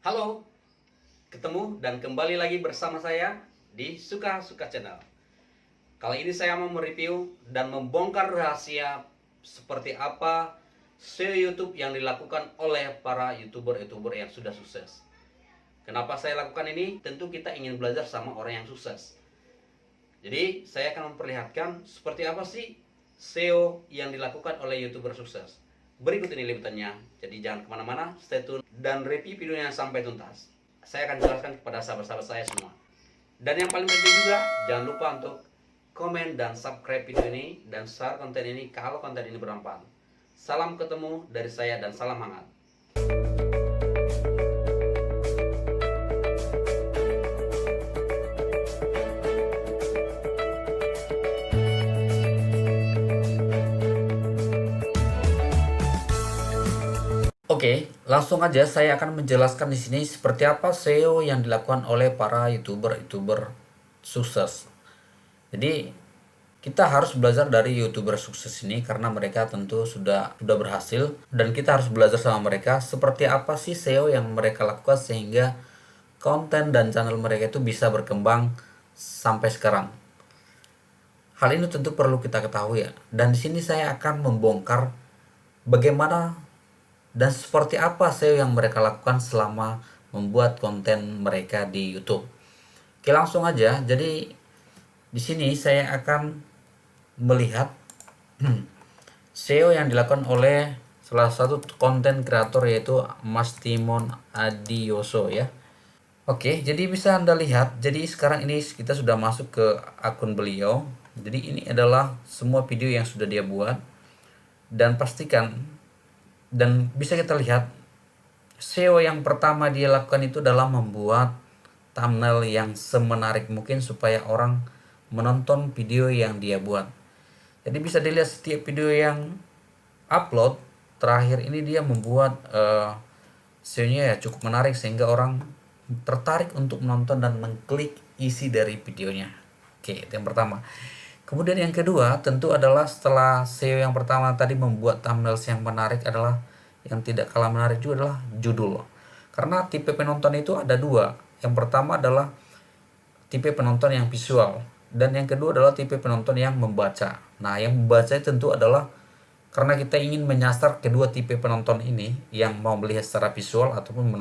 Halo, ketemu dan kembali lagi bersama saya di Suka-Suka Channel. Kali ini saya mau mereview dan membongkar rahasia seperti apa SEO YouTube yang dilakukan oleh para YouTuber-YouTuber yang sudah sukses. Kenapa saya lakukan ini? Tentu kita ingin belajar sama orang yang sukses. Jadi saya akan memperlihatkan seperti apa sih SEO yang dilakukan oleh YouTuber sukses. Berikut ini liputannya, jadi jangan kemana-mana, stay tune dan review videonya sampai tuntas. Saya akan jelaskan kepada sahabat-sahabat saya semua. Dan yang paling penting juga, jangan lupa untuk komen dan subscribe video ini dan share konten ini kalau konten ini bermanfaat. Salam ketemu dari saya dan salam hangat. Oke, langsung aja saya akan menjelaskan di sini seperti apa SEO yang dilakukan oleh para YouTuber sukses. Jadi kita harus belajar dari YouTuber sukses ini karena mereka tentu sudah berhasil dan kita harus belajar sama mereka seperti apa sih SEO yang mereka lakukan sehingga konten dan channel mereka itu bisa berkembang sampai sekarang. Hal ini tentu perlu kita ketahui ya. Dan di sini saya akan membongkar bagaimana dan seperti apa SEO yang mereka lakukan selama membuat konten mereka di YouTube. Oke, langsung aja. Jadi di sini saya akan melihat SEO yang dilakukan oleh salah satu konten kreator yaitu Mas Timon Adioso ya. Oke, jadi bisa Anda lihat. Jadi sekarang ini kita sudah masuk ke akun beliau. Jadi ini adalah semua video yang sudah dia buat. Dan pastikan dan bisa kita lihat SEO yang pertama dia lakukan itu adalah membuat thumbnail yang semenarik mungkin supaya orang menonton video yang dia buat. Jadi bisa dilihat setiap video yang upload terakhir ini dia membuat SEO-nya ya cukup menarik sehingga orang tertarik untuk menonton dan mengklik isi dari videonya. Oke, itu yang pertama. Kemudian yang kedua tentu adalah setelah SEO yang pertama tadi membuat thumbnail yang menarik adalah yang tidak kalah menarik juga adalah judul. Karena tipe penonton itu ada dua. Yang pertama adalah tipe penonton yang visual dan yang kedua adalah tipe penonton yang membaca. Nah, yang membaca tentu adalah karena kita ingin menyasar kedua tipe penonton ini yang mau melihat secara visual ataupun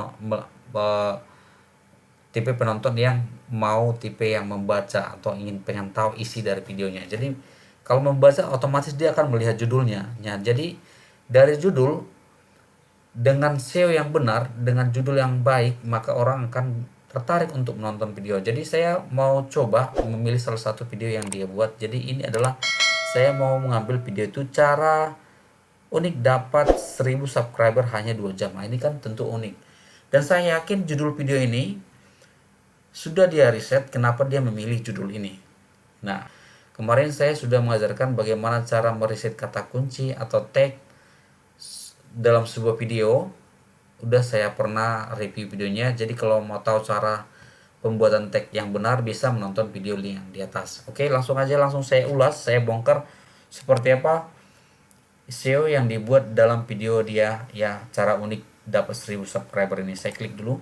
tipe penonton yang mau tipe yang membaca atau ingin pengen tahu isi dari videonya. Jadi kalau membaca otomatis dia akan melihat judulnya. Ya, jadi dari judul dengan SEO yang benar, dengan judul yang baik, maka orang akan tertarik untuk menonton video. Jadi saya mau coba memilih salah satu video yang dia buat. Jadi ini adalah saya mau mengambil video itu cara unik dapat 1000 subscriber hanya 2 jam. Nah, ini kan tentu unik. Dan saya yakin judul video ini sudah dia riset kenapa dia memilih judul ini. Nah, kemarin saya sudah mengajarkan bagaimana cara meriset kata kunci atau tag dalam sebuah video. Udah saya pernah review videonya. Jadi kalau mau tahu cara pembuatan tag yang benar bisa menonton video link yang di atas. Oke, langsung aja saya ulas, saya bongkar seperti apa SEO yang dibuat dalam video dia ya, cara unik dapat 1000 subscriber ini. Saya klik dulu.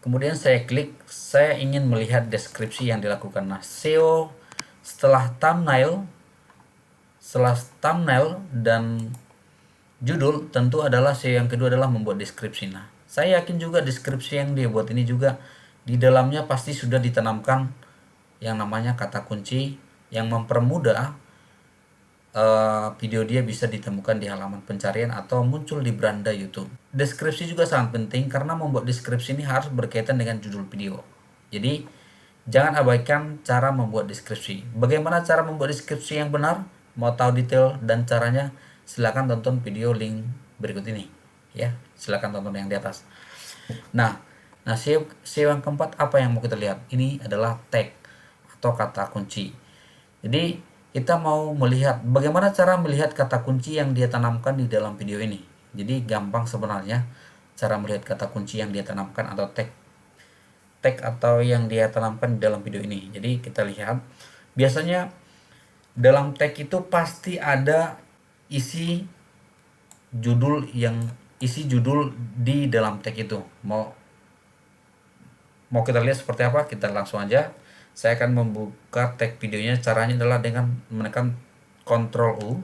Kemudian saya klik, saya ingin melihat deskripsi yang dilakukan. Nah, SEO setelah thumbnail dan judul tentu adalah SEO yang kedua adalah membuat deskripsi. Nah, saya yakin juga deskripsi yang dia buat ini juga di dalamnya pasti sudah ditanamkan yang namanya kata kunci yang mempermudah video dia bisa ditemukan di halaman pencarian atau muncul di beranda YouTube. Deskripsi juga sangat penting karena membuat deskripsi ini harus berkaitan dengan judul video. Jadi jangan abaikan cara membuat deskripsi. Bagaimana cara membuat deskripsi yang benar? Mau tahu detail dan caranya? Silakan tonton video link berikut ini. Ya, silakan tonton yang di atas. Nah, SEO yang keempat apa yang mau kita lihat? Ini adalah tag atau kata kunci. Jadi kita mau melihat bagaimana cara melihat kata kunci yang dia tanamkan di dalam video ini. Jadi gampang sebenarnya cara melihat kata kunci yang dia tanamkan atau tag atau yang dia tanamkan di dalam video ini. Jadi kita lihat biasanya dalam tag itu pasti ada isi judul yang isi judul di dalam tag itu. Mau kita lihat seperti apa, kita langsung aja. Saya akan membuka tag videonya. Caranya adalah dengan menekan Ctrl U.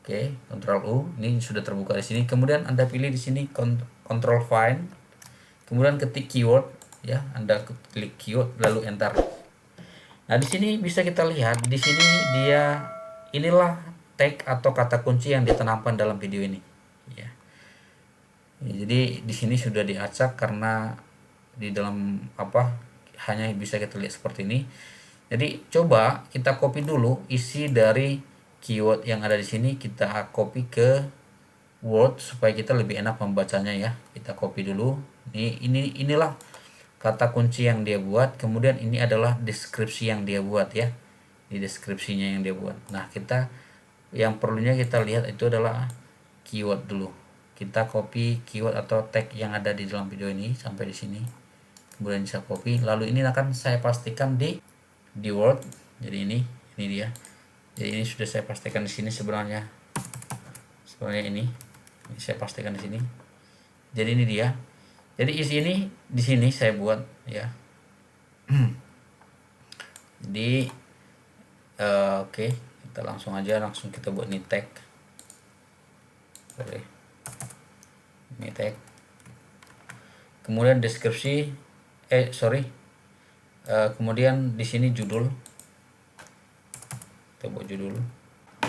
Oke, Ctrl U. Ini sudah terbuka di sini. Kemudian Anda pilih di sini Ctrl Find. Kemudian ketik keyword ya. Anda klik keyword lalu enter. Nah, di sini bisa kita lihat di sini inilah tag atau kata kunci yang ditanamkan dalam video ini ya. Jadi di sini sudah diacak karena di dalam hanya bisa kita lihat seperti ini. Jadi coba kita copy dulu isi dari keyword yang ada di sini, kita copy ke Word supaya kita lebih enak membacanya ya. Kita copy dulu. Inilah kata kunci yang dia buat, kemudian ini adalah deskripsi yang dia buat ya. Di deskripsinya yang dia buat. Nah, yang perlunya kita lihat itu adalah keyword dulu. Kita copy keyword atau tag yang ada di dalam video ini sampai di sini. Kemudian saya copy, lalu ini akan saya pastikan di Word. Jadi ini dia. Jadi ini sudah saya pastikan di sini sebenarnya ini saya pastikan di sini. Jadi ini dia. Jadi isi ini di sini saya buat ya. Jadi oke, kita langsung kita buat ini tag. Ini tag. Kemudian deskripsi kemudian di sini judul. Kita buat judul.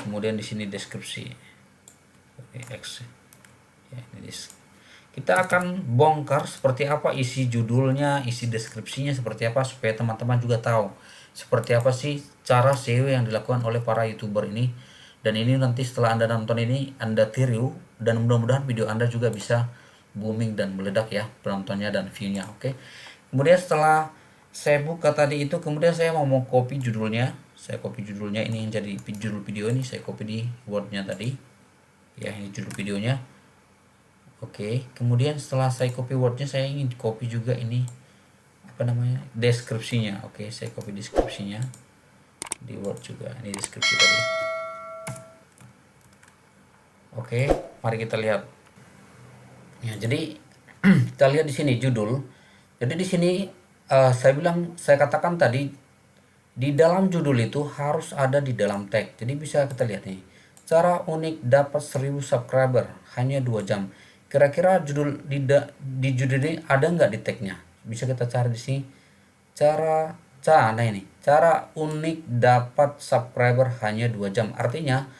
Kemudian di sini deskripsi. Ya, ini kita akan bongkar seperti apa isi judulnya, isi deskripsinya seperti apa supaya teman-teman juga tahu seperti apa sih cara SEO yang dilakukan oleh para YouTuber ini. Dan ini nanti setelah Anda nonton ini Anda tiru, dan mudah-mudahan video Anda juga bisa booming dan meledak ya penontonnya dan view-nya. Oke. Kemudian setelah saya buka tadi itu, kemudian saya mau copy judulnya. Saya copy judulnya, ini yang jadi judul video ini saya copy di Word-nya tadi. Ya, ini judul videonya. Oke, kemudian setelah saya copy Word-nya, saya ingin copy juga ini deskripsinya. Oke, saya copy deskripsinya di Word juga. Ini deskripsi tadi. Oke, mari kita lihat. Ya, jadi kita lihat di sini judul. Jadi di sini saya katakan tadi di dalam judul itu harus ada di dalam tag. Jadi bisa kita lihat nih. Cara unik dapat 1000 subscriber hanya 2 jam. Kira-kira di judul ini ada nggak di tagnya? Bisa kita cari di sini. Cara unik dapat subscriber hanya 2 jam. Artinya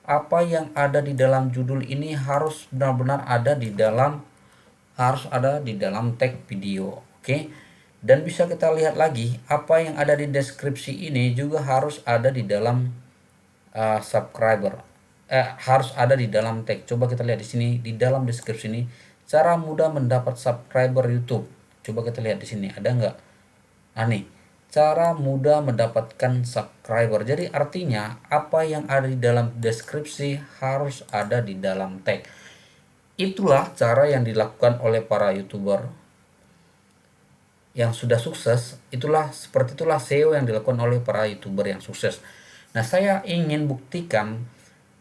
apa yang ada di dalam judul ini harus benar-benar ada di dalam tag video. Oke. Dan bisa kita lihat lagi apa yang ada di deskripsi ini juga harus ada di dalam subscriber. Harus ada di dalam tag. Coba kita lihat di sini di dalam deskripsi ini, cara mudah mendapat subscriber YouTube. Coba kita lihat di sini ada nggak? Nih, cara mudah mendapatkan subscriber. Jadi artinya apa yang ada di dalam deskripsi harus ada di dalam tag. Itulah cara yang dilakukan oleh para YouTuber yang sudah sukses. Seperti itulah SEO yang dilakukan oleh para YouTuber yang sukses. Nah, saya ingin buktikan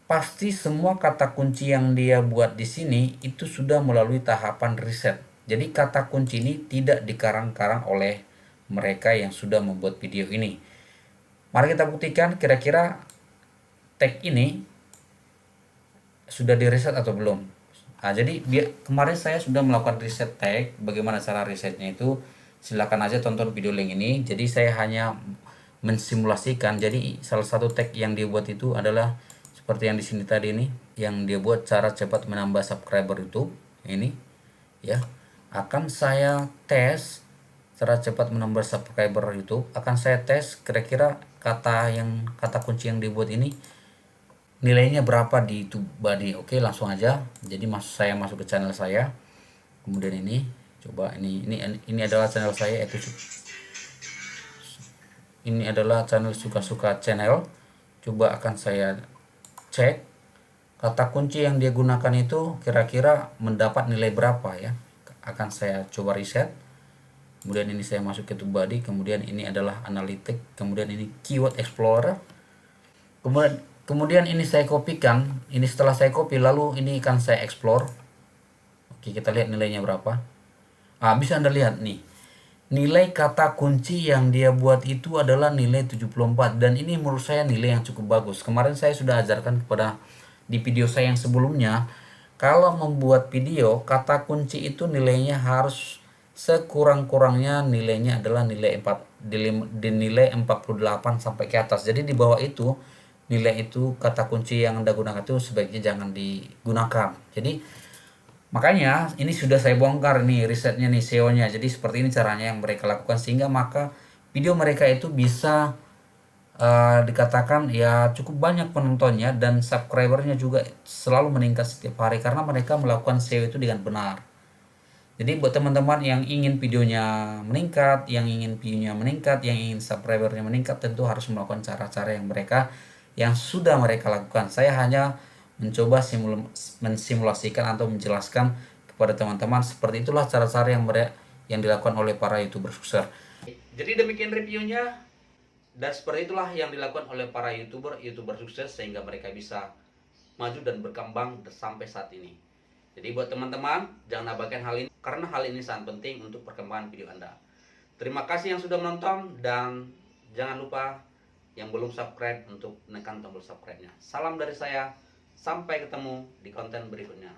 pasti semua kata kunci yang dia buat di sini itu sudah melalui tahapan riset. Jadi kata kunci ini tidak dikarang-karang oleh mereka yang sudah membuat video ini. Mari kita buktikan kira-kira tag ini sudah diriset atau belum. Nah, jadi kemarin saya sudah melakukan riset tag. Bagaimana cara risetnya itu? Silakan aja tonton video link ini. Jadi saya hanya mensimulasikan. Jadi salah satu tag yang dibuat itu adalah seperti yang di sini tadi ini, yang dia buat cara cepat menambah subscriber YouTube ini ya. Akan saya tes cara cepat menambah subscriber YouTube. Akan saya tes kira-kira kata kunci yang dibuat ini nilainya berapa di YouTube body. Oke, langsung aja. Jadi saya masuk ke channel saya. Kemudian ini coba ini adalah channel saya, ini adalah channel suka-suka channel. Coba akan saya cek kata kunci yang dia gunakan itu kira-kira mendapat nilai berapa ya. Akan saya coba riset. Kemudian ini saya masuk ke TubeBuddy. Kemudian ini adalah analitik. Kemudian ini keyword explorer. Kemudian ini saya kopikan. Ini setelah saya copy, lalu ini akan saya explore. Oke, kita lihat nilainya berapa. Bisa Anda lihat nih. Nilai kata kunci yang dia buat itu adalah nilai 74, dan ini menurut saya nilai yang cukup bagus. Kemarin saya sudah ajarkan kepada di video saya yang sebelumnya, kalau membuat video kata kunci itu nilainya harus sekurang-kurangnya nilainya adalah nilai 4, di nilai 48 sampai ke atas. Jadi di bawah itu nilai itu kata kunci yang Anda gunakan itu sebaiknya jangan digunakan. Jadi makanya ini sudah saya bongkar nih risetnya nih SEO-nya. Jadi seperti ini caranya yang mereka lakukan, sehingga maka video mereka itu bisa dikatakan ya cukup banyak penontonnya, dan subscribernya juga selalu meningkat setiap hari karena mereka melakukan SEO itu dengan benar. Jadi buat teman-teman yang ingin videonya meningkat, yang ingin view-nya meningkat, yang ingin subscribernya meningkat, tentu harus melakukan cara-cara yang sudah mereka lakukan. Saya hanya mencoba mensimulasikan atau menjelaskan kepada teman-teman seperti itulah cara-cara yang dilakukan oleh para YouTuber sukses. Jadi demikian reviewnya, dan seperti itulah yang dilakukan oleh para YouTuber sukses sehingga mereka bisa maju dan berkembang sampai saat ini. Jadi buat teman-teman, jangan abaikan hal ini karena hal ini sangat penting untuk perkembangan video Anda. Terima kasih yang sudah menonton, dan jangan lupa yang belum subscribe untuk menekan tombol subscribe-nya. Salam dari saya, sampai ketemu di konten berikutnya.